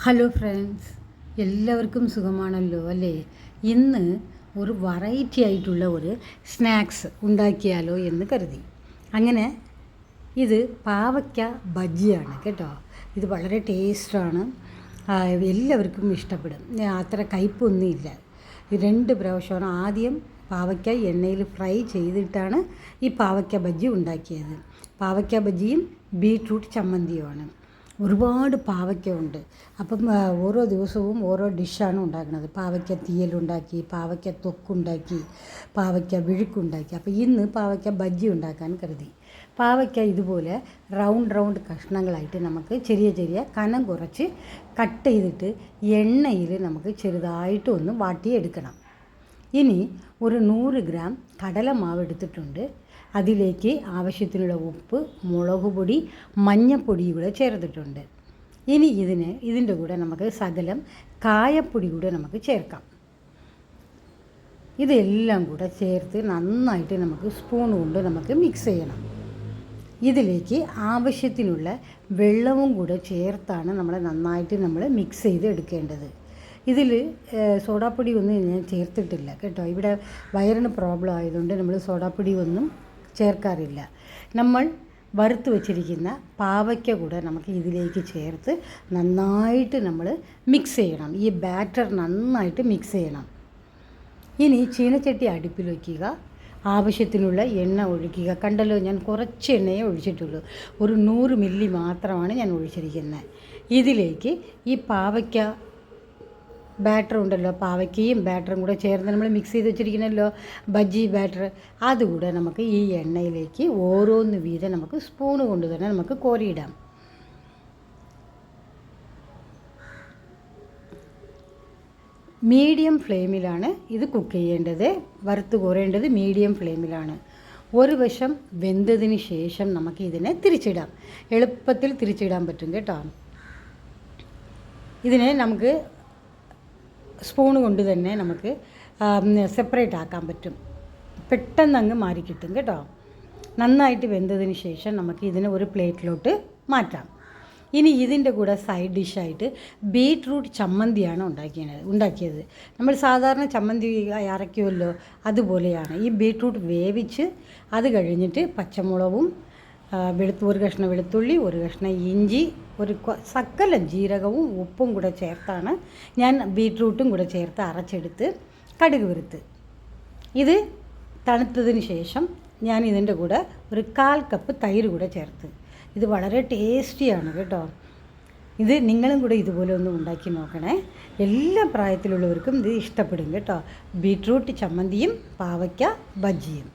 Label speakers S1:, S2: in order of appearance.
S1: Hello friends, എല്ലാവർക്കും സുഖമാണല്ലോ അല്ലേ? ഇന്ന് ഒരു വെറൈറ്റി ആയിട്ടുള്ള ഒരു സ്നാക്സ് ഉണ്ടാക്കിയാലോ എന്ന് കരുതി. അങ്ങനെ ഇത് പാവയ്ക്ക ബജ്ജിയാണ് കേട്ടോ. ഇത് വളരെ ടേസ്റ്റാണ്, എല്ലാവർക്കും ഇഷ്ടപ്പെടും. അത്ര കയ്പൊന്നുമില്ല. 2 പ്രാവശ്യമാണ്. ആദ്യം പാവയ്ക്ക എണ്ണയിൽ ഫ്രൈ ചെയ്തിട്ടാണ് ഈ പാവയ്ക്ക ബജ്ജി ഉണ്ടാക്കിയത്. പാവയ്ക്ക ബജ്ജിയും ബീട്രൂട്ട് ചമ്മന്തിയുമാണ്. ഒരുപാട് പാവയ്ക്ക ഉണ്ട്. അപ്പം ഓരോ ദിവസവും ഓരോ ഡിഷാണ് ഉണ്ടാക്കുന്നത്. പാവയ്ക്ക തീയലുണ്ടാക്കി, പാവയ്ക്ക തൊക്കുണ്ടാക്കി, പാവയ്ക്ക വിഴുക്കുണ്ടാക്കി. അപ്പോൾ ഇന്ന് പാവയ്ക്ക ബജ്ജി ഉണ്ടാക്കാൻ കരുതി. പാവയ്ക്ക ഇതുപോലെ റൗണ്ട് കഷ്ണങ്ങളായിട്ട് നമുക്ക് ചെറിയ ചെറിയ കനം കുറച്ച് കട്ട് ചെയ്തിട്ട് എണ്ണയിൽ നമുക്ക് ചെറുതായിട്ട് ഒന്ന് വാട്ടിയെടുക്കണം. ഇനി ഒരു 100 ഗ്രാം കടലമാവ് എടുത്തിട്ടുണ്ട്. അതിലേക്ക് ആവശ്യത്തിനുള്ള ഉപ്പ്, മുളക് പൊടി, മഞ്ഞൾപ്പൊടി കൂടെ ചേർത്തിട്ടുണ്ട്. ഇനി ഇതിൻ്റെ കൂടെ നമുക്ക് ശകലം കായപ്പൊടി കൂടെ നമുക്ക് ചേർക്കാം. ഇതെല്ലാം കൂടെ ചേർത്ത് നന്നായിട്ട് നമുക്ക് സ്പൂൺ കൊണ്ട് നമുക്ക് മിക്സ് ചെയ്യണം. ഇതിലേക്ക് ആവശ്യത്തിനുള്ള വെള്ളവും കൂടെ ചേർത്താണ് നമ്മൾ മിക്സ് ചെയ്ത് എടുക്കേണ്ടത്. ഇതിൽ സോഡാപ്പൊടി ഒന്നും ഞാൻ ചേർത്തിട്ടില്ല കേട്ടോ. ഇവിടെ വയറിന് പ്രോബ്ലം ആയതുകൊണ്ട് നമ്മൾ സോഡാപ്പൊടി ഒന്നും ചേർക്കാറില്ല. നമ്മൾ വറുത്ത് വച്ചിരിക്കുന്ന പാവയ്ക്ക കൂടെ നമുക്ക് ഇതിലേക്ക് ചേർത്ത് നന്നായിട്ട് നമ്മൾ മിക്സ് ചെയ്യണം. ഈ ബാറ്റർ നന്നായിട്ട് മിക്സ് ചെയ്യണം. ഇനി ചീനച്ചട്ടി അടുപ്പിൽ വയ്ക്കുക. ആവശ്യത്തിനുള്ള എണ്ണ ഒഴിക്കുക. കണ്ടല്ലോ, ഞാൻ കുറച്ച് എണ്ണയെ ഒഴിച്ചിട്ടുള്ളൂ. ഒരു 100 മില്ലി മാത്രമാണ് ഞാൻ ഒഴിച്ചിരിക്കുന്നത്. ഇതിലേക്ക് ഈ പാവയ്ക്ക ബാറ്റർ ഉണ്ടല്ലോ, പാവയ്ക്കയും ബാറ്ററും കൂടെ ചേർന്ന് നമ്മൾ മിക്സ് ചെയ്ത് വെച്ചിരിക്കണമല്ലോ ബജ്ജി ബാറ്റർ, അതുകൂടെ നമുക്ക് ഈ എണ്ണയിലേക്ക് ഓരോന്ന് വീതം നമുക്ക് സ്പൂണ് കൊണ്ട് തന്നെ നമുക്ക് കോരിയിടാം. മീഡിയം ഫ്ലെയിമിലാണ് ഇത് കുക്ക് ചെയ്യേണ്ടത്. വറുത്ത് കോരേണ്ടത് മീഡിയം ഫ്ലെയിമിലാണ്. ഒരു വശം വെന്തതിന് ശേഷം നമുക്ക് ഇതിനെ തിരിച്ചിടാം. എളുപ്പത്തിൽ തിരിച്ചിടാൻ പറ്റും കേട്ടോ. ഇതിനെ നമുക്ക് സ്പൂണ് കൊണ്ട് തന്നെ നമുക്ക് സെപ്പറേറ്റ് ആക്കാൻ പറ്റും. പെട്ടെന്ന് അങ്ങ് മാറിക്കിട്ടും കേട്ടോ. നന്നായിട്ട് വെന്തതിന് ശേഷം നമുക്ക് ഇതിനെ ഒരു പ്ലേറ്റിലോട്ട് മാറ്റാം. ഇനി ഇതിൻ്റെ കൂടെ സൈഡ് ഡിഷായിട്ട് ബീട്രൂട്ട് ചമ്മന്തിയാണ് ഉണ്ടാക്കിയത്. നമ്മൾ സാധാരണ ചമ്മന്തി അരയ്ക്കുമല്ലോ, അതുപോലെയാണ്. ഈ ബീട്രൂട്ട് വേവിച്ച് അത് കഴിഞ്ഞിട്ട് പച്ചമുളകും ഒരു കഷ്ണം വെളുത്തുള്ളി, ഒരു കഷ്ണം ഇഞ്ചി, ഒരു ശകലം ജീരകവും ഉപ്പും കൂടെ ചേർത്താണ് ഞാൻ ബീട്രൂട്ടും കൂടെ ചേർത്ത് അരച്ചെടുത്ത് കടുക് വറുത്ത്. ഇത് തണുത്തതിന് ശേഷം ഞാൻ ഇതിൻ്റെ കൂടെ ഒരു 1/4 കപ്പ് തൈര് കൂടെ ചേർത്ത്. ഇത് വളരെ ടേസ്റ്റിയാണ് കേട്ടോ. ഇത് നിങ്ങളും കൂടെ ഇതുപോലെ ഒന്ന് ഉണ്ടാക്കി നോക്കണേ. എല്ലാ പ്രായത്തിലുള്ളവർക്കും ഇത് ഇഷ്ടപ്പെടും കേട്ടോ. ബീട്രൂട്ട് ചമ്മന്തിയും പാവയ്ക്ക ബജ്ജിയും.